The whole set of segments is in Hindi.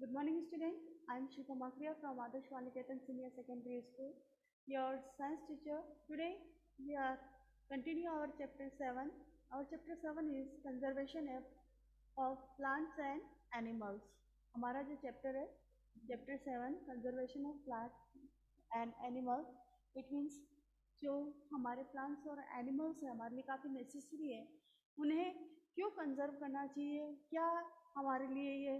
Good morning, student. I am Shikha Makriya from Adarsh Valiketan Senior Secondary School, your science teacher. Today, we are continue our chapter 7. Our chapter 7 is conservation of plants and animals. हमारा जो chapter है, chapter 7 conservation of plants and animals. It means जो हमारे plants और animals हैं हमारे लिए काफ़ी necessary है, उन्हें क्यों कंजर्व करना चाहिए, क्या हमारे लिए ये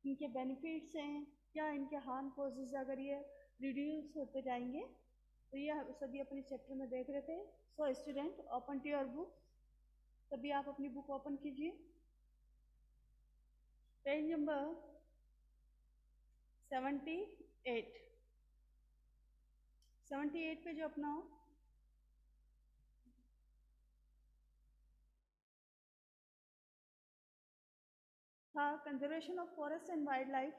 इनके बेनिफिट्स हैं, क्या इनके हार्म कोजेज अगर ये रिड्यूस होते जाएंगे, तो ये सभी अपने चैप्टर में देख रहे थे. So student, open to your book. सभी आप अपनी बुक ओपन कीजिए. पेज नंबर 78 पे जो अपना था conservation of forest and wildlife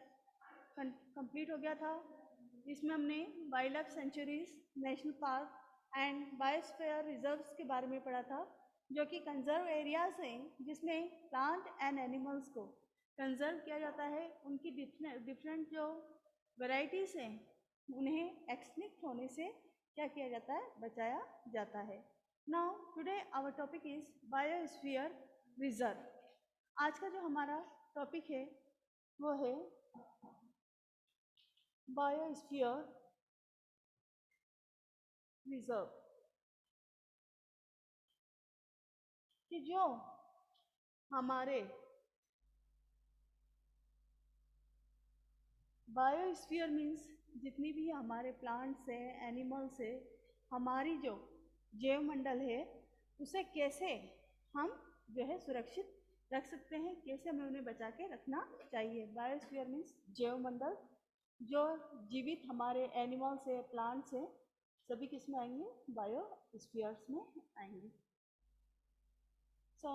complete हो गया था, जिसमें हमने wild life sanctuaries, national park and biosphere reserves के बारे में पढ़ा था, जो कि कंजर्व एरियाज हैं जिसमें प्लांट एंड एनिमल्स को कंजर्व किया जाता है. उनकी डिफरेंट जो वैरायटीज़ हैं उन्हें एक्सटिंक्ट होने से क्या किया जाता है, बचाया जाता है. Now today our topic is biosphere reserve. आज का जो हमारा टॉपिक है वो है बायोस्फीयर रिजर्व. कि जो हमारे बायोस्फीयर मीन्स जितनी भी हमारे प्लांट्स हैं, एनिमल्स है, हमारी जो जैवमंडल है उसे कैसे हम जो है सुरक्षित रख सकते हैं, कैसे हमें उन्हें बचा के रखना चाहिए. बायोस्फीयर मीन्स जैवमंडल, जो जीवित हमारे एनिमल्स है, प्लांट्स है, सभी किस में आएंगे, बायोस्फीयर्स में आएंगे. सो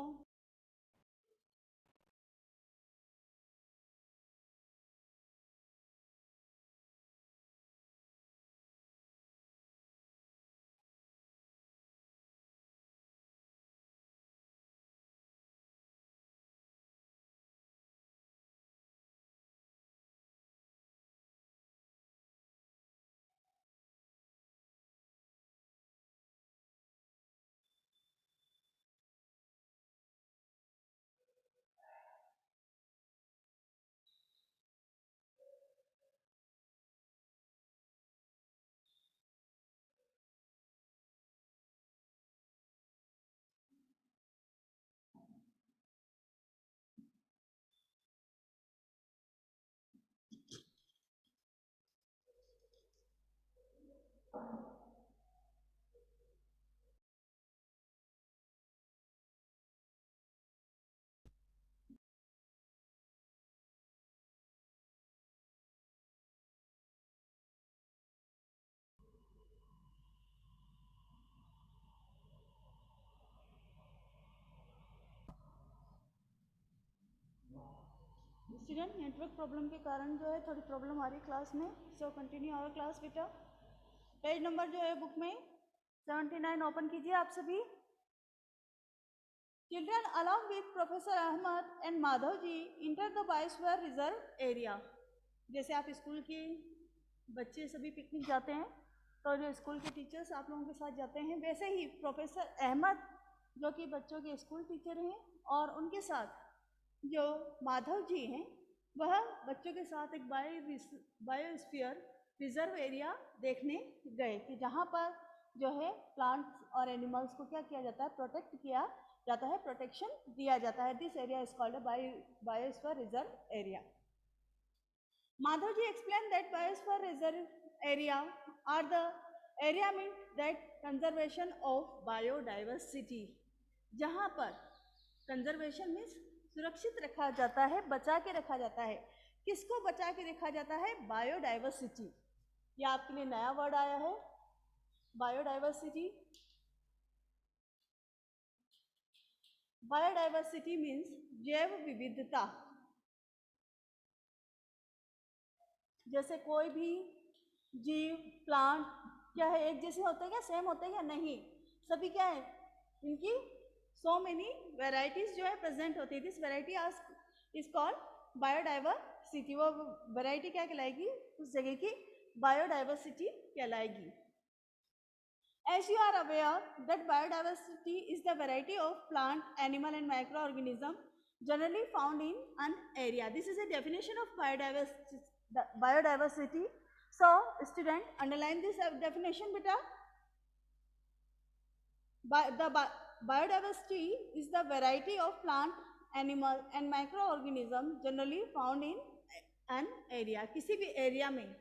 स्टूडेंट, नेटवर्क प्रॉब्लम के कारण जो है थोड़ी प्रॉब्लम आ रही क्लास में. सो कंटिन्यू आवर क्लास बेटा. पेज नंबर जो है बुक में 79 ओपन कीजिए आप सभी. Children along with professor Ahmad and Madhav ji enter the biosphere reserve area. जैसे आप स्कूल के बच्चे सभी पिकनिक जाते हैं तो जो स्कूल के टीचर्स आप लोगों के साथ जाते हैं, वैसे ही प्रोफेसर अहमद जो कि बच्चों के स्कूल टीचर हैं और उनके साथ जो माधव जी हैं वह बच्चों के साथ एक बायोस्फीयर रिजर्व एरिया देखने गए कि जहाँ पर जो है प्लांट्स और एनिमल्स को क्या किया जाता है, प्रोटेक्ट किया जाता है, प्रोटेक्शन दिया जाता है. This area is called biosphere reserve area. Madhav ji explained that biosphere reserve area are the area meant that conservation of biodiversity. जहाँ पर conservation means सुरक्षित रखा जाता है, बचा के रखा जाता है. किसको बचा के रखा जाता है, बायोडाइवर्सिटी. ये आपके लिए नया वर्ड आया है, बायोडाइवर्सिटी. बायोडाइवर्सिटी मीन्स जैव विविधता. जैसे कोई भी जीव, प्लांट क्या है, एक जैसे होते हैं क्या, सेम होते हैं क्या, नहीं, सभी क्या है, इनकी सो मेनी वेराइटीज जो है प्रेजेंट होती है. This variety is called biodiversity. Biodiversity, वो वैरायटी क्या कहलाएगी, उस जगह की बायोडाइवर्सिटी कहलाएगी। As you are aware that biodiversity is the variety of plant, animal and microorganism generally found in an area. This is a definition of biodiversity. So student, underline this definition beta. Biodiversity is the variety of plant, animal and microorganism generally found in an area. किसी भी एरिया में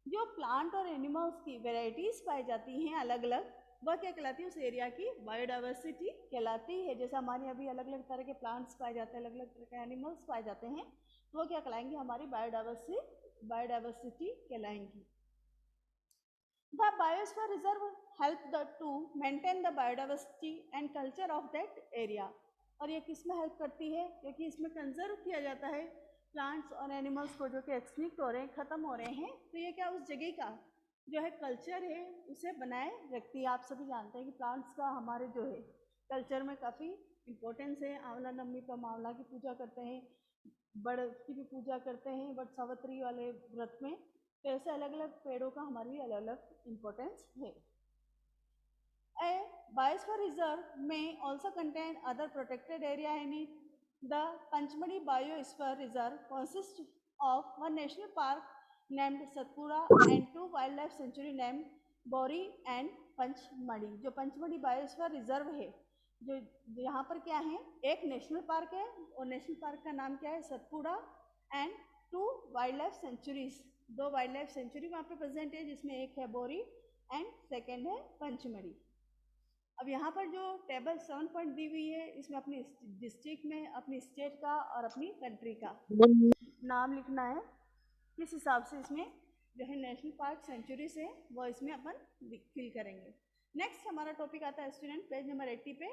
जो प्लांट और एनिमल्स की वेराइटीज पाई जाती हैं अलग अलग, वह क्या कहलाती है, उस एरिया की बायोडाइवर्सिटी कहलाती है। जैसे हमारे अभी अलग अलग तरह के प्लांट्स पाए जाते हैं, अलग अलग तरह के एनिमल्स पाए जाते हैं, तो वो क्या कहलाएंगे, हमारी biodiversity कहलाएंगी। The Biosphere Reserve help to maintain the biodiversity and culture of that area. और ये किस में हेल्प करती है, क्योंकि इसमें कंजर्व किया जाता है प्लांट्स और एनिमल्स को जो कि एक्सटिंक्ट हो रहे हैं, ख़त्म हो रहे हैं, तो ये क्या उस जगह का जो है कल्चर है उसे बनाए रखती है। आप सभी जानते हैं कि प्लांट्स का हमारे जो है कल्चर में काफ़ी इम्पोर्टेंस है। आंवला नवमी पर आंवला की पूजा करते हैं, बड़ की भी पूजा करते हैं, बट सावित्री वाले व्रत में, तो ऐसे अलग अलग पेड़ों का हमारे लिए अलग अलग इम्पोर्टेंस है। A biosphere reserve may also contain other protected area in it. The Panchmadi Biosphere Reserve consists of one national park named Satpura and two wildlife sanctuary named Bori and Panchmadi. जो पंचमढ़ी बायोस्फीयर रिजर्व है, जो यहाँ पर क्या है, एक नेशनल पार्क है और नेशनल पार्क का नाम क्या है, Satpura, and two wild life sanctuaries, दो वाइल्ड लाइफ सेंचुरी वहाँ पे प्रेजेंट है, जिसमें एक है बोरी एंड सेकेंड है पंचमढ़ी। अब यहाँ पर जो टेबल 7 पॉइंट दी हुई है, इसमें अपनी डिस्ट्रिक्ट में अपनी स्टेट का और अपनी कंट्री का नाम लिखना है, किस हिसाब से इसमें जो है नेशनल पार्क सेंचुरीज है वो इसमें अपन फिल करेंगे। नेक्स्ट हमारा टॉपिक आता है स्टूडेंट पेज नंबर 80 पे,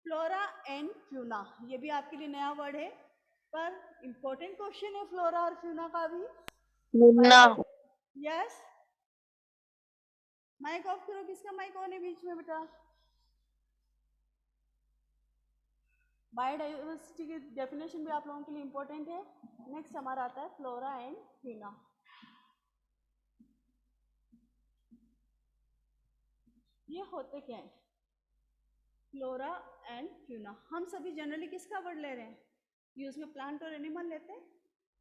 फ्लोरा एंड फ्यूना। ये भी आपके लिए नया वर्ड है, पर इम्पोर्टेंट क्वेश्चन है फ्लोरा और फ्यूना का भी। यस, माइक ऑफ करो, किसका माइक ऑन है बीच में बेटा। बायोडाइवर्सिटी की डेफिनेशन भी आप लोगों के लिए इम्पोर्टेंट है। नेक्स्ट हमारा आता है फ्लोरा एंड फ्यूना। ये होते क्या है फ्लोरा एंड फ्यूना? हम सभी जनरली किसका वर्ड ले रहे हैं, यूज में प्लांट और एनिमल लेते हैं,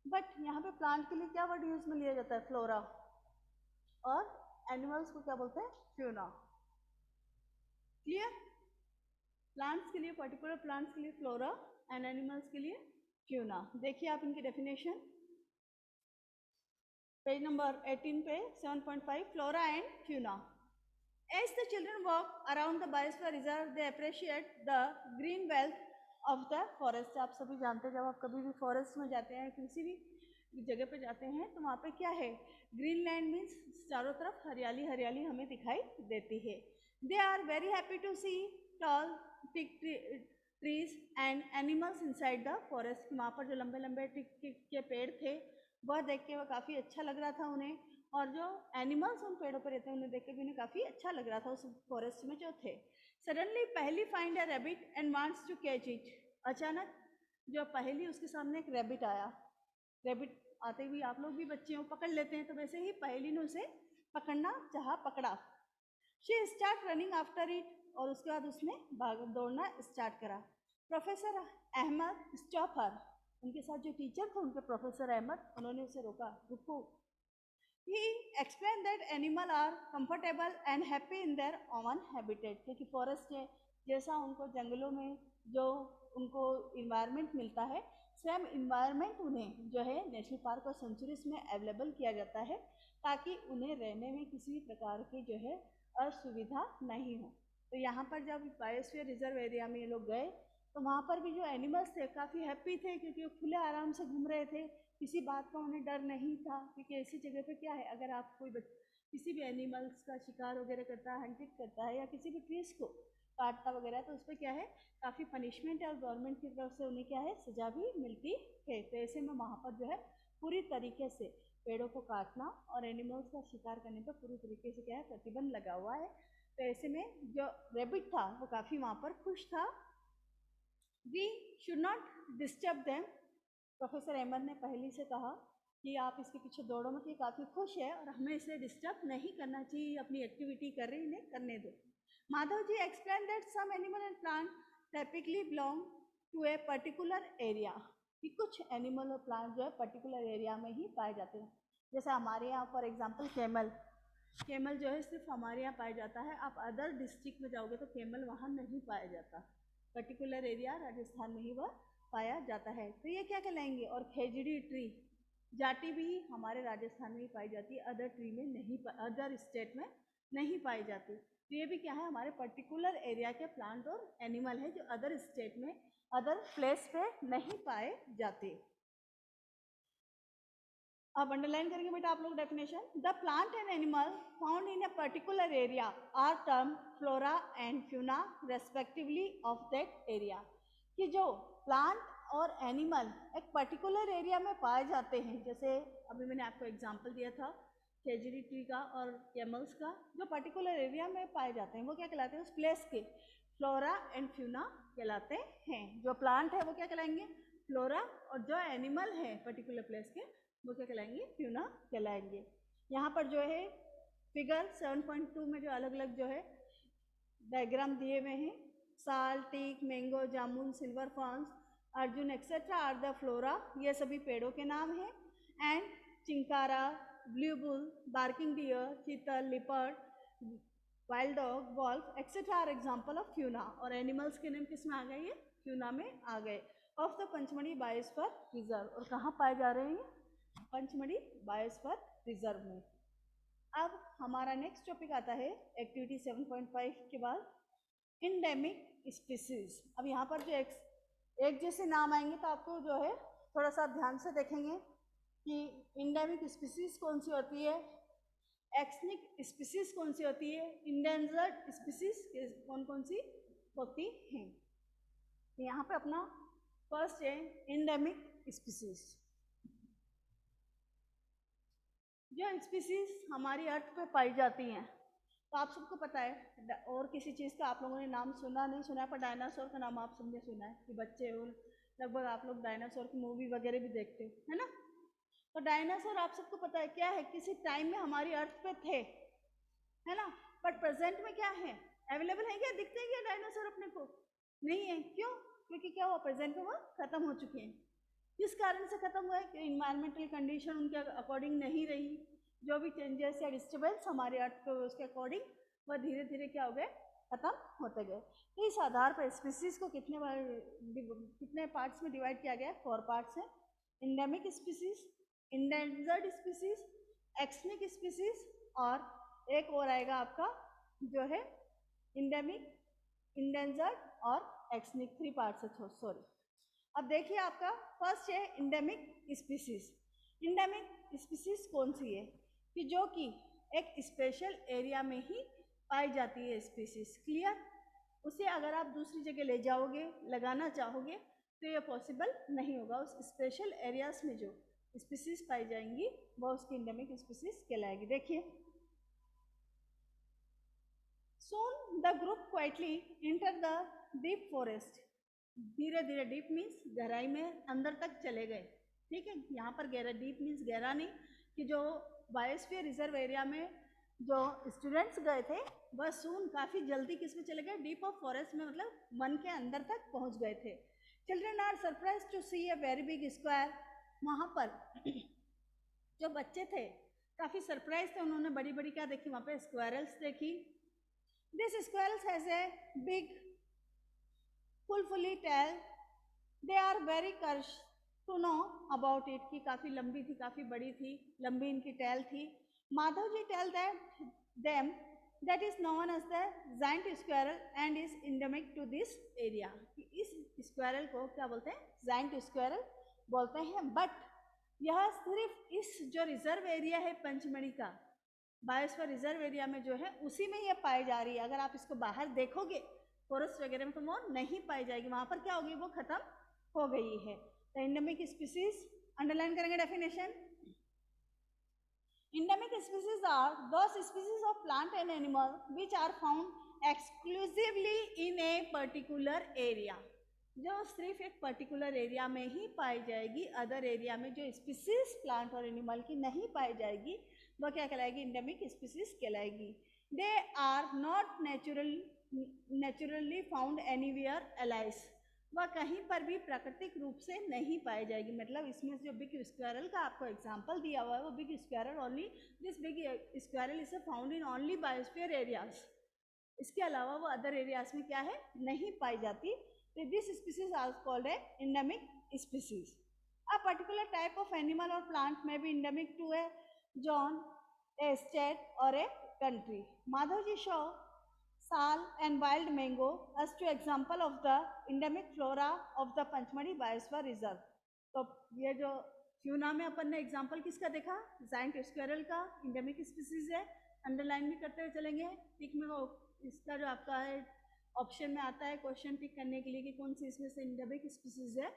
बट यहाँ पे प्लांट के लिए क्या वर्ड यूज में लिया जाता है, फ्लोरा, और एनिमल्स को क्या बोलते हैं, फ्यूना। क्लियर? प्लांट्स के लिए, पर्टिकुलर प्लांट्स के लिए फ्लोरा एंड एनिमल्स के लिए फ्यूना। देखिए आप इनकी डेफिनेशन पेज नंबर 18 पे 7.5, flora and fauna. As the children walk around the biosphere reserve, they appreciate the green wealth of the forest. आप सभी जानते हैं जब आप कभी भी फॉरेस्ट में जाते हैं, किसी भी जगह पे जाते हैं, तो वहाँ पे क्या है, ग्रीन लैंड मीन्स चारों तरफ हरियाली हरियाली हमें दिखाई देती है। They are very happy to see tall thick trees and animals inside the forest. वहाँ पर जो लंबे लंबे के पेड़ थे वह देख के वह काफ़ी अच्छा लग रहा था उन्हें, और जो एनिमल्स उन पेड़ों पर रहते हैं उन्हें देख के भी उन्हें काफ़ी अच्छा लग रहा था उस फॉरेस्ट में जो थे। Suddenly Paheli find a rabbit and wants to catch it. अचानक जो पहली उसके सामने एक रैबिट आया, रैबिट आते हुए आप लोग भी बच्चे हो पकड़ लेते हैं, तो वैसे ही पहली ने उसे पकड़ना चाहा, पकड़ा। She start running after it, और उसके बाद उसने दौड़ना स्टार्ट करा। प्रोफेसर अहमद स्टॉप हर, उनके साथ जो टीचर थे उनके प्रोफेसर अहमद, उन्होंने उसे रोका, रुको। He explained that animals are comfortable and happy in their own habitat, क्योंकि फॉरेस्ट है, जैसा उनको जंगलों में जो उनको इन्वायरमेंट मिलता है, सेम इन्वायरमेंट उन्हें जो है नेशनल पार्क और सेंचुरीज में अवेलेबल किया जाता है, ताकि उन्हें रहने में किसी भी प्रकार की जो है असुविधा नहीं हो। तो यहाँ पर जब बायोस्फीयर रिजर्व एरिया में ये लोग गए, तो वहाँ पर भी जो एनिमल्स थे काफ़ी हैप्पी थे, क्योंकि वो खुले आराम से घूम रहे थे, किसी बात का उन्हें डर नहीं था। क्योंकि ऐसी जगह पे क्या है, अगर आप किसी भी एनिमल्स का शिकार वगैरह करता है, हंटिंग करता है, या किसी भी ट्रीज को काटता वगैरह, तो उस पर क्या है, काफ़ी पनिशमेंट है और गवर्नमेंट की तरफ से उन्हें क्या है, सजा भी मिलती है। तो ऐसे में वहाँ पर जो है पूरी तरीके से पेड़ों को काटना और एनिमल्स का शिकार करने पर पूरी तरीके से क्या है, प्रतिबंध लगा हुआ है। तो ऐसे में जो रैबिट था वो काफ़ी वहाँ पर खुश था। We should not disturb them, professor Ahmad ने पहले से कहा कि आप इसके पीछे दौड़ो मत, ये काफ़ी खुश है और हमें इसे डिस्टर्ब नहीं करना चाहिए, अपनी एक्टिविटी कर रही है, इन्हें करने दो। Madhav ji explain that some animal and plant typically belong to a particular area, कि कुछ एनिमल और प्लांट जो है पर्टिकुलर एरिया में ही पाए जाते हैं। जैसे हमारे यहाँ फॉर एग्जांपल केमल जो है सिर्फ हमारे यहाँ पाया जाता है, आप अदर डिस्ट्रिक्ट में जाओगे तो केमल वहाँ नहीं पाया जाता, पर्टिकुलर एरिया राजस्थान में ही वह पाया जाता है। तो ये क्या कहलाएंगे। और खेजड़ी ट्री, जाटी भी हमारे राजस्थान में ही पाई जाती है, अदर ट्री में नहीं, अदर स्टेट में नहीं पाई जाती। तो ये भी क्या है, हमारे पर्टिकुलर एरिया के प्लांट और एनिमल है जो अदर स्टेट में, अदर प्लेस पे नहीं पाए जाते। अब अंडरलाइन करेंगे बेटा आप लोग definition. The plant and animal found in a particular area are term flora and fauna respectively of that area, कि जो प्लांट और एनिमल एक पर्टिकुलर एरिया में पाए जाते हैं, जैसे अभी मैंने आपको एग्जांपल दिया था खेजड़ी ट्री का और कैमल्स का, जो पर्टिकुलर एरिया में पाए जाते हैं वो क्या कहलाते हैं, उस प्लेस के फ्लोरा एंड फ्यूना कहलाते हैं। जो प्लांट है वो क्या कहलाएंगे, फ्लोरा, और जो एनिमल है पर्टिकुलर प्लेस के वो क्या कहलाएंगे, फ्यूना कहलाएंगे। यहाँ पर जो है फिगर 7.2 में जो अलग अलग जो है डायग्राम दिए हुए हैं, sal, teak, mango, jamun, silver ferns, arjun etcetera are the flora, ये सभी पेड़ों के नाम हैं। And chinkara, blue bull, barking deer, chital, leopard, wild dog, wolf etcetera are example of fauna. और एनिमल्स के नेम किस में आ गए, ये फ्यूना में आ गए। Of the Pachmarhi biosphere reserve, और कहाँ पाए जा रहे हैं, पंचमढ़ी बायोस्फीयर रिजर्व में। अब हमारा नेक्स्ट टॉपिक आता है एक्टिविटी 7.5 के बाद, इंडेमिक स्पीसीज। अब यहाँ पर जो एक जैसे नाम आएंगे तो आपको जो है थोड़ा सा ध्यान से देखेंगे कि इंडेमिक स्पीसीज कौन सी होती है, एक्सनिक स्पीसीज कौन सी होती है, इंडेंजर्ड स्पीसीज कौन कौन सी होती हैं। यहाँ पे अपना फर्स्ट है इंडेमिक स्पीसीज। जो स्पीसीज हमारी अर्थ पे पाई जाती हैं, तो आप सबको पता है, और किसी चीज़ का आप लोगों ने नाम सुना नहीं सुना है, पर डायनासोर का नाम आप सबने सुना है कि बच्चे हो लगभग आप लोग डायनासोर की मूवी वगैरह भी देखते हो, है ना। तो डायनासोर आप सबको पता है क्या है, किसी टाइम में हमारी अर्थ पे थे, है ना, बट प्रेजेंट में क्या है, अवेलेबल है क्या, दिखते हैं क्या डायनासोर अपने को, नहीं है। क्यों, क्योंकि क्या हुआ, प्रेजेंट में वो खत्म हो चुके हैं। किस कारण से खत्म हुआ है कि इन्वायरमेंटल कंडीशन उनके अकॉर्डिंग नहीं रही, जो भी चेंजेस या डिस्टर्बेंस हमारे अर्थ पे उसके अकॉर्डिंग वह धीरे धीरे क्या हो गए, खत्म होते गए। तो इस आधार पर स्पीसीज को कितने पार्ट्स में डिवाइड किया गया है, 4 पार्ट्स हैं। Endemic species, endangered species, extinct species, और एक और आएगा आपका जो है इंडेमिक, इंडेंजर्ड और एक्सनिक, 3 पार्ट्स है, सॉरी। अब देखिए आपका फर्स्ट है इंडेमिक स्पीसीज। इंडेमिक स्पीसीज कौन सी है, कि जो कि एक स्पेशल एरिया में ही पाई जाती है स्पीसीज, क्लियर। उसे अगर आप दूसरी जगह ले जाओगे, लगाना चाहोगे तो ये पॉसिबल नहीं होगा। उस स्पेशल एरियाज में जो स्पीसीज पाई जाएंगी वो उसकी इंडेमिक स्पीसीज कहलाएगी। देखिए, soon the group quietly entered the deep forest, धीरे धीरे, डीप मीन्स गहराई में, अंदर तक चले गए, ठीक है। यहाँ पर गहरा, डीप मीन्स गहरा नहीं, कि जो बायोस्फीयर रिजर्व एरिया में जो स्टूडेंट्स गए थे वह सून काफ़ी जल्दी किस में चले गए, डीप ऑफ फॉरेस्ट में, मतलब वन के अंदर तक पहुँच गए थे। Children are surprise to see a very big square, वहाँ पर जो बच्चे थे काफ़ी सरप्राइज थे, उन्होंने बड़ी बड़ी क्या देखी, वहाँ पे स्क्वायरल्स देखी। This squirrels has a big fluffy tail, they are very curious to know about it, की काफ़ी लंबी थी, काफ़ी बड़ी थी, लंबी इनकी टेल थी। Madhav ji tell them that is known as the giant squirrel and is endemic to this area, इस स्क्वायरल को क्या बोलते हैं, जाइंट स्क्वायरल बोलते हैं। बट यह सिर्फ इस जो रिजर्व एरिया है पंचमढ़ी का, बायोस्फीयर रिजर्व एरिया में जो है उसी में ये पाई जा रही है। अगर आप इसको बाहर देखोगे फॉरेस्ट वगैरह में तो वो नहीं पाई जाएगी, वहाँ पर क्या होगी, वो खत्म हो गई है। तो इंडेमिक स्पीसीज अंडरलाइन करेंगे definition. Endemic species are those species of plant and animal which are found exclusively in a particular area, जो सिर्फ एक पर्टिकुलर एरिया में ही पाई जाएगी, अदर एरिया में जो स्पीसीज प्लांट और एनिमल की नहीं पाई जाएगी वह क्या कहलाएगी? इंडेमिक स्पीसीज कहलाएगी। They are not naturally found anywhere else, वह कहीं पर भी प्राकृतिक रूप से नहीं पाई जाएगी। मतलब इसमें जो बिग स्क्वायरल का आपको एग्जांपल दिया हुआ है वो big squirrel only, this big squirrel is found in only biosphere areas, इसके अलावा वो अदर एरियाज में क्या है? नहीं पाई जाती। तो this species are called a endemic species. A particular type of animal or plant में भी endemic to a zone, a state or a country. Madhavji show sal and wild mango as two example of the endemic flora of the Panchmadi Biosphere Reserve. तो ये जो फ्यूना में अपन ने एग्जाम्पल किसका देखा? जाइंट स्क्वायरल का, इंडेमिक स्पीसीज है। अंडरलाइन भी करते हुए चलेंगे। टिक में वो इसका जो आपका है ऑप्शन में आता है क्वेश्चन टिक करने के लिए कि कौन सी इसमें से इंडेमिक स्पीसीज है।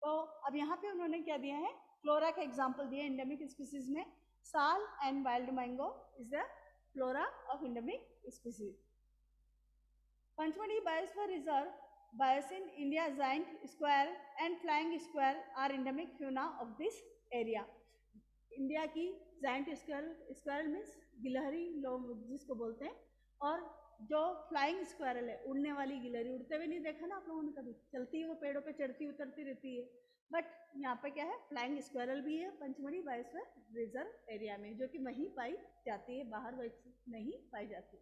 तो अब यहाँ पे उन्होंने क्या दिया है? फ्लोरा का एग्जाम्पल दिया इंडेमिक स्पीसीज में। साल and wild mango is the flora of endemic species. Panchmadi Biosphere Reserve, Biosin, India giant squirrel and flying squirrel are endemic fauna of this area. India की जाइंट स्क्वायरल मीन्स गिलहरी लोग जिसको बोलते हैं, और जो फ्लाइंग स्क्वायरल है उड़ने वाली गिलहरी, उड़ते हुए नहीं देखा ना आप लोगों ने कभी? चलती है वो पेड़ों पे, चढ़ती उतरती रहती है। बट यहाँ पे क्या है? फ्लाइंग स्क्वायरल भी है पंचमढ़ी बायोस्फीयर रिजर्व एरिया में, जो कि वहीं पाई जाती है, बाहर वैसे नहीं पाई जाती।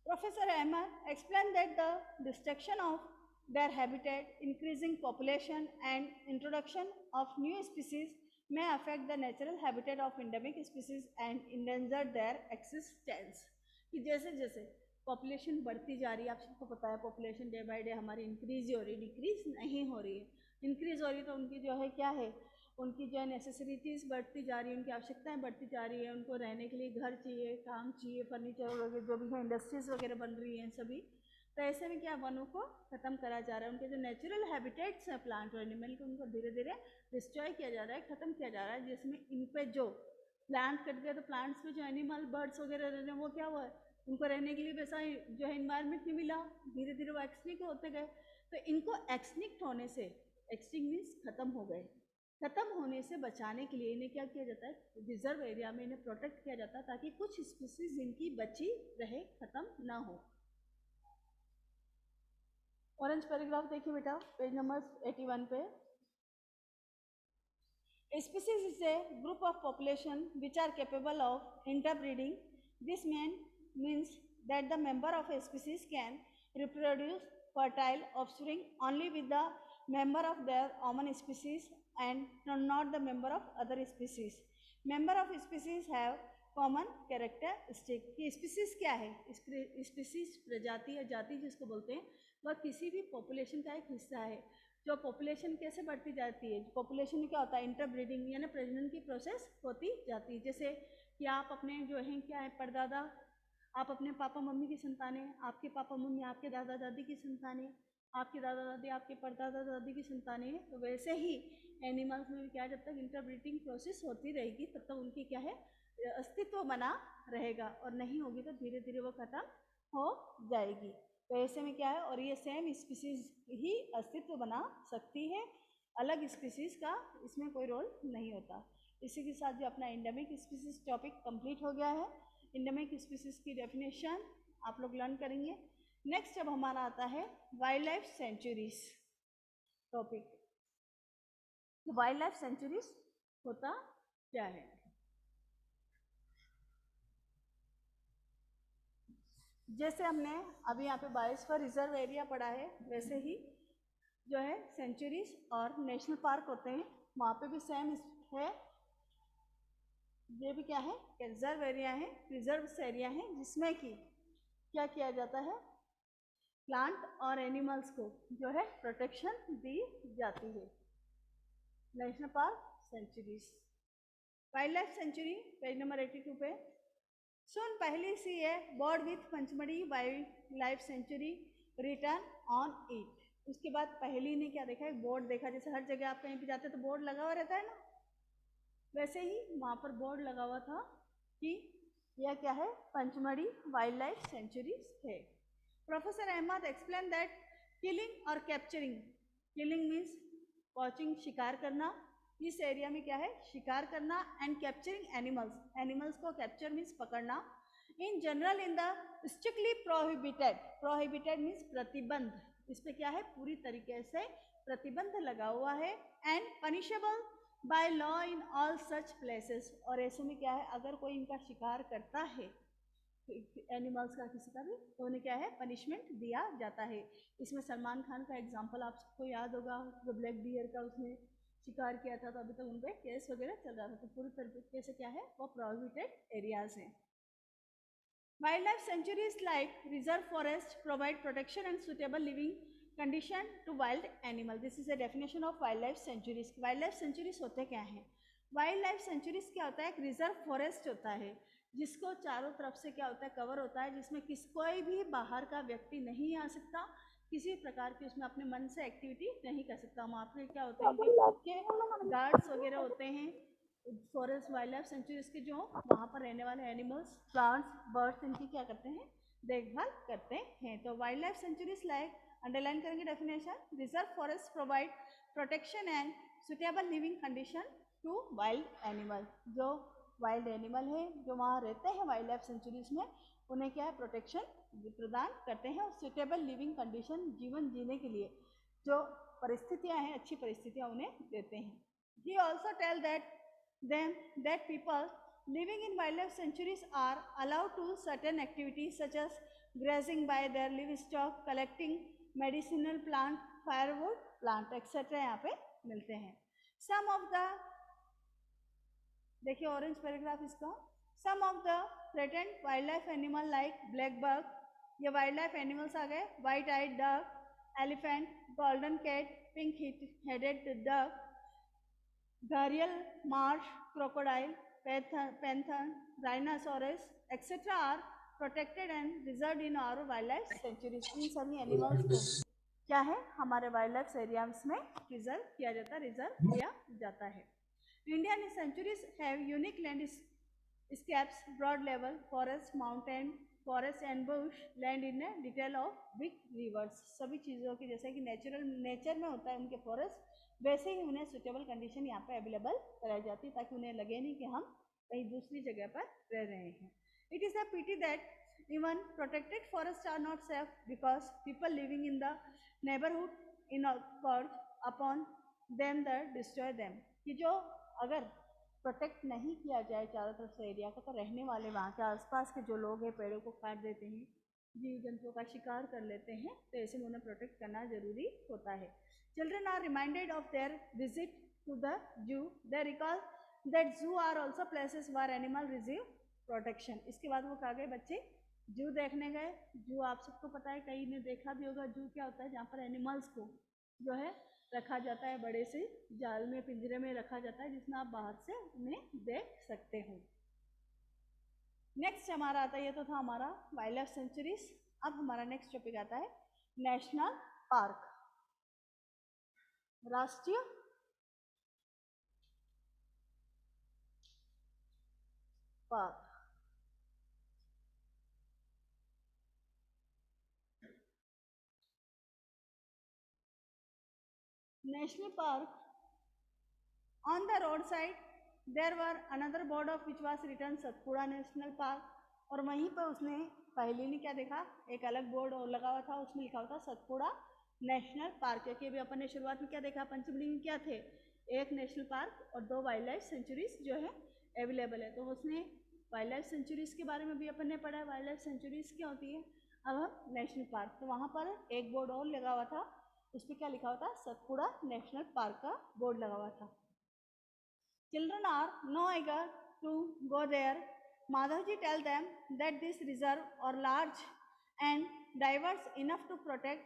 Professor Ahmed explained that the destruction of their habitat, increasing population and introduction of new species may affect the natural habitat of endemic species and endanger their existence. कि जैसे जैसे पॉपुलेशन बढ़ती जा रही है, आप सबको पता है पॉपुलेशन डे बाय डे हमारी इंक्रीज ही हो रही है, डिक्रीज नहीं हो रही है। इंक्रीज हो रही है तो उनकी जो है क्या है, उनकी जो है नेसेसरीटीज़ बढ़ती जा रही है, उनकी आवश्यकताएं बढ़ती जा रही है, उनको रहने के लिए घर चाहिए, काम चाहिए, फर्नीचर वगैरह जो भी है, इंडस्ट्रीज वगैरह बन रही हैं सभी। तो ऐसे में क्या, वनों को ख़त्म करा जा रहा है, उनके जो नेचुरल हैबिटेट्स हैं प्लांट और एनिमल के, उनको धीरे धीरे डिस्ट्रॉय किया जा रहा है, ख़त्म किया जा रहा है। जिसमें इन पे जो प्लांट कट गया तो प्लांट्स पे जो एनिमल बर्ड्स वगैरह रह रहे हैं वो क्या हुआ है, उनको रहने के लिए वैसा जो है इन्वायरमेंट नहीं मिला, धीरे धीरे वो एक्सटिंक्ट होते गए। तो इनको एक्सटिंक्ट होने से, एक्सटिंक्ट मीन्स खत्म हो गए, खत्म होने से बचाने के लिए इन्हें क्या किया जाता है? रिजर्व एरिया में इन्हें प्रोटेक्ट किया जाता है ताकि कुछ स्पीसीज इनकी बची रहे, खत्म ना हो। ऑरेंज पैराग्राफ देखिए बेटा, पेज नंबर 81 पे। Species is a group of population which are capable of interbreeding. This means that the member of a species can reproduce fertile offspring only with the member of their common species and not the member of other species. Member of species have common characteristic. कि स्पीसीज क्या है? स्पीसीज प्रजाति या जाति जिसको बोलते हैं, वह किसी भी पॉपुलेशन का एक हिस्सा है। जो पॉपुलेशन कैसे बढ़ती जाती है, पॉपुलेशन में क्या होता है? इंटरब्रीडिंग यानी प्रजनन की प्रोसेस होती जाती है। जैसे कि आप अपने जो हैं क्या है, परदादा, आप अपने पापा मम्मी की संतान है, आपके पापा मम्मी आपके दादा दादी की संतान है, आपके दादा दादी आपके परदादा दादी की संतान है। तो वैसे ही एनिमल्स में भी क्या, जब तक इंटरब्रीडिंग प्रोसेस होती रहेगी तब तक उनकी क्या है, अस्तित्व बना रहेगा, और नहीं होगी तो धीरे धीरे वो खत्म हो जाएगी। तो ऐसे में क्या है, और ये सेम स्पीसीज ही अस्तित्व बना सकती है, अलग स्पीसीज का इसमें कोई रोल नहीं होता। इसी के साथ जो अपना एंडेमिक स्पीसीज टॉपिक कंप्लीट हो गया है। एंडेमिक स्पीसीज की डेफिनेशन आप लोग लर्न करेंगे। नेक्स्ट अब हमारा आता है wild life sanctuaries topic. Wild life sanctuaries होता क्या है? जैसे हमने अभी यहाँ पे बायोस्फीयर रिजर्व एरिया पढ़ा है, वैसे ही जो है सेंचुरीज और नेशनल पार्क होते हैं, वहाँ पे भी सेम है। ये भी क्या है, रिजर्व एरिया है, रिजर्व एरिया है, जिसमें कि क्या किया जाता है, प्लांट और एनिमल्स को जो है प्रोटेक्शन दी जाती है। National park, sanctuaries. Wildlife sanctuary page number 82 पे। सुन पहली सी है board with Pachmarhi wildlife sanctuary written on it. उसके बाद पहली ने क्या देखा, एक बोर्ड देखा। जैसे हर जगह आप कहीं भी जाते हैं तो बोर्ड लगा हुआ रहता है ना, वैसे ही वहाँ पर बोर्ड लगा हुआ था कि यह क्या है, पंचमढ़ी वाइल्ड लाइफ सेंचुरी है। Professor Ahmad explain that killing or capturing, killing means watching, शिकार करना, इस एरिया में क्या है शिकार करना, एंड कैप्चरिंग एनिमल्स, एनिमल्स को कैप्चर मीन्स पकड़ना। In general in the strictly prohibited, prohibited means प्रतिबंध, इस पे क्या है पूरी तरीके से प्रतिबंध लगा हुआ है, and punishable by law in all such places, और ऐसे में क्या है अगर कोई इनका शिकार करता है एनिमल्स का किसी का भी तो उन्हें क्या है पनिशमेंट दिया जाता है। इसमें सलमान खान का एग्जाम्पल आप सबको याद होगा, जो ब्लैक बियर का उसने शिकार किया था तो अभी तक उन पर केस वगैरह चल रहा था, तो पूरी तरीके से क्या है वो प्रोहिबिटेड एरियाज हैं। Wild life sanctuaries like reserve forest provide protection and suitable living condition to wild animal, this is a definition of wild life sanctuaries. Wild life sanctuaries होते क्या हैं? वाइल्ड लाइफ सेंचुरीज क्या होता है, एक रिजर्व फॉरेस्ट होता है जिसको चारों तरफ से क्या होता है कवर होता है, जिसमें कोई भी बाहर का व्यक्ति नहीं आ सकता, किसी प्रकार की उसमें अपने मन से एक्टिविटी नहीं कर सकता। वहाँ पे क्या होते हैं उनके खुद के गार्ड्स वगैरह होते हैं, फॉरेस्ट वाइल्ड लाइफ सेंचुरीज के जो वहाँ पर रहने वाले एनिमल्स, प्लांट्स, बर्ड्स इनकी क्या करते हैं देखभाल करते हैं। तो wild life sanctuaries like, underline करेंगे definition, reserve forest provide protection and suitable living condition to wild animal, जो वाइल्ड एनिमल है जो वहाँ रहते हैं वाइल्ड लाइफ सेंचुरीज में उन्हें क्या है प्रोटेक्शन प्रदान करते हैं और सुटेबल लिविंग कंडीशन, जीवन जीने के लिए जो परिस्थितियाँ हैं अच्छी परिस्थितियाँ उन्हें देते हैं। He also tell that them that people living in wildlife sanctuaries are allowed to certain activities such as grazing by their livestock, collecting medicinal plant, firewood plant etc. यहाँ पे मिलते हैं। Some of the, देखिए ऑरेंज पैराग्राफ इसका, some of the threatened wild life animal like black buck, ये वाइल्ड लाइफ एनिमल्स आ गए, white eyed duck, elephant, golden cat, pink headed duck, gharial marsh crocodile, panther, rhinoceros etcetera are protected and reserve in our wild life sanctuaries. इन सभी एनिमल्स को क्या है हमारे वाइल्ड लाइफ एरियाज में रिजर्व किया जाता है, रिजर्व किया जाता है। Indian sanctuaries have unique landscapes, broad level forest, mountain, forest and bush, land in a detail of big rivers। सभी चीज़ों की जैसे कि नेचर में होता है उनके फॉरेस्ट, वैसे ही उन्हें सुटेबल कंडीशन यहाँ पे अवेलेबल कराई जाती है ताकि उन्हें लगे नहीं कि हम कहीं दूसरी जगह पर रह रहे हैं। It is a pity that even protected forests are not safe because people living in the neighborhood encourage upon them that destroy them। कि जो अगर प्रोटेक्ट नहीं किया जाए चारों तरफ से एरिया का तो रहने वाले वहाँ के आसपास के जो लोग हैं पेड़ों को काट देते हैं, जीव जंतुओं का शिकार कर लेते हैं, तो ऐसे में उन्हें प्रोटेक्ट करना जरूरी होता है। Children are reminded of their visit to the zoo, they recall that zoo are also places where animal receive protection. इसके बाद वो कहा गए बच्चे जू देखने गए। जू आप सबको पता है, कई ने देखा भी होगा, जू क्या होता है जहाँ पर एनिमल्स को जो है रखा जाता है, बड़े से जाल में पिंजरे में रखा जाता है जिसमें आप बाहर से उन्हें देख सकते हो। नेक्स्ट हमारा आता है, ये तो था हमारा वाइल्ड लाइफ सेंचुरीज। अब हमारा नेक्स्ट टॉपिक आता है नेशनल पार्क, राष्ट्रीय park. National park on the roadside there were another board of which was written Satpura national park, और वहीं पर उसने पहले ने क्या देखा एक अलग बोर्ड और लगा हुआ था उसमें लिखा हुआ था सतपुड़ा नेशनल पार्क, क्योंकि अभी अपन ने शुरुआत में क्या देखा पंचमढ़ी में क्या थे एक नेशनल पार्क और 2 वाइल्ड लाइफ सेंचुरीज जो है अवेलेबल है। तो उसने वाइल्ड लाइफ सेंचुरीज के बारे में भी अपन ने पढ़ा है, वाइल्ड लाइफ सेंचुरीज क्या होती है। अब हम नेशनल पार्क, तो वहाँ पर एक बोर्ड और लगा हुआ था, उस पर क्या लिखा हुआ था सतपुड़ा नेशनल पार्क का बोर्ड लगा हुआ था। Children are no eager to go there. Madhavji tell them that this reserve are large and diverse enough to protect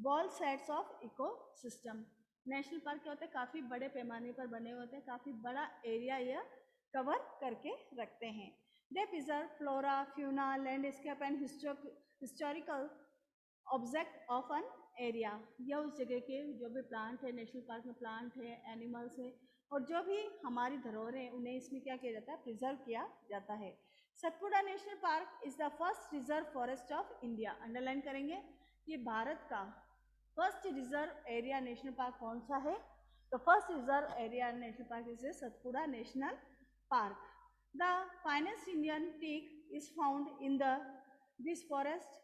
both sides of ecosystem। National park क्या होते हैं काफ़ी बड़े पैमाने पर बने होते हैं, काफ़ी बड़ा एरिया यह कवर करके रखते हैं। They preserve flora, fauna, landscape and historical object of an area. यह उस जगह के जो भी प्लांट है नेशनल पार्क में, प्लांट है, एनिमल्स है और जो भी हमारी धरोहर है उन्हें इसमें क्या किया जाता है प्रिजर्व किया जाता है। Satpura national park is the first reserve forest of India. Underline करेंगे, ये भारत का first reserve area national park कौन सा है? तो first reserve area national park is Satpura national park. The finest Indian teak is found in the this forest.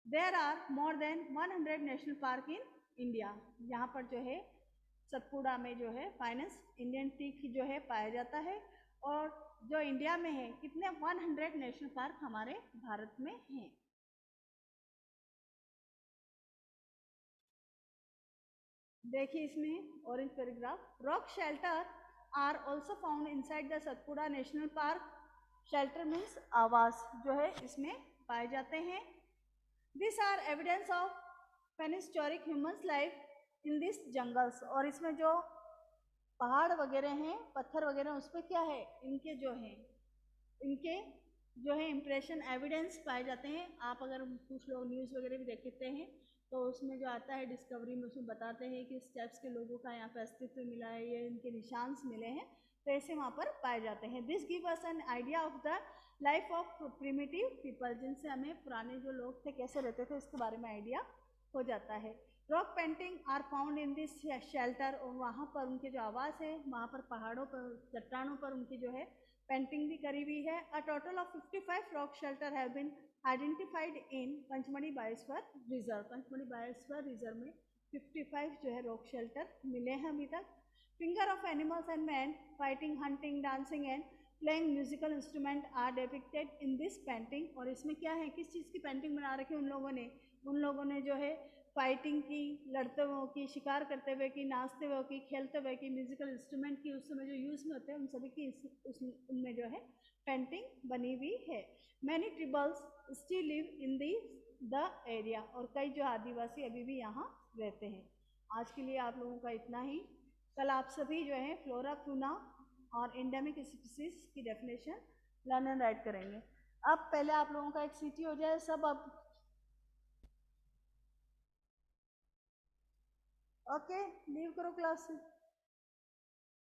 There are more than 100 national park in India. यहाँ पर जो है सतपुड़ा में जो है फाइनेस्ट इंडियन टीक जो है पाया जाता है. और जो इंडिया में है कितने 100 नेशनल पार्क हमारे भारत में हैं. देखिए इसमें orange paragraph. Rock shelter are also found inside the Satpura national park. Shelter means आवास जो है इसमें पाए जाते हैं. This are evidence of prehistoric humans life in this jungles. और इसमें जो पहाड़ वगैरह हैं, पत्थर वगैरह, उस पर क्या है, इनके जो है इम्प्रेशन एविडेंस पाए जाते हैं. आप अगर कुछ लोग न्यूज़ वगैरह भी देखते हैं तो उसमें जो आता है डिस्कवरी में, उसमें बताते हैं कि स्टेप्स के लोगों का यहाँ पर अस्तित्व मिला है, ये इनके निशान मिले हैं, तो ऐसे वहाँ पर पाए जाते हैं. This give us an idea of the life of primitive people. जिनसे हमें पुराने जो लोग थे कैसे रहते थे इसके बारे में आइडिया हो जाता है. Rock painting are found in this shelter. और वहाँ पर उनके जो आवास है, वहाँ पर पहाड़ों पर, चट्टानों पर उनकी जो है पेंटिंग भी करी हुई है. A total of 55 rock shelter have been identified in Pachmarhi biosphere reserve. Pachmarhi biosphere reserve में 55 जो है रॉक शेल्टर मिले हैं अभी तक. Finger of animals and man fighting, hunting, dancing and playing musical instrument are depicted in this painting. और इसमें क्या है, किस चीज़ की पेंटिंग बना रखी है उन लोगों ने जो है फाइटिंग की, लड़ते हुए की, शिकार करते हुए की, नाचते हुए की, खेलते हुए की, म्यूजिकल इंस्ट्रूमेंट की उस समय जो यूज़ में होते हैं उन सभी की उनमें जो है पेंटिंग बनी हुई है. Many tribals still live in the area. और कई जो आदिवासी अभी भी यहाँ रहते हैं. आज के लिए आप लोगों का इतना ही. कल आप सभी जो है फ्लोरा, फूना और एंडेमिक स्पीसीज की डेफिनेशन लर्न एंड राइट करेंगे. अब पहले आप लोगों का एक सीटी हो जाए सब. अब ओके, लीव करो क्लास से.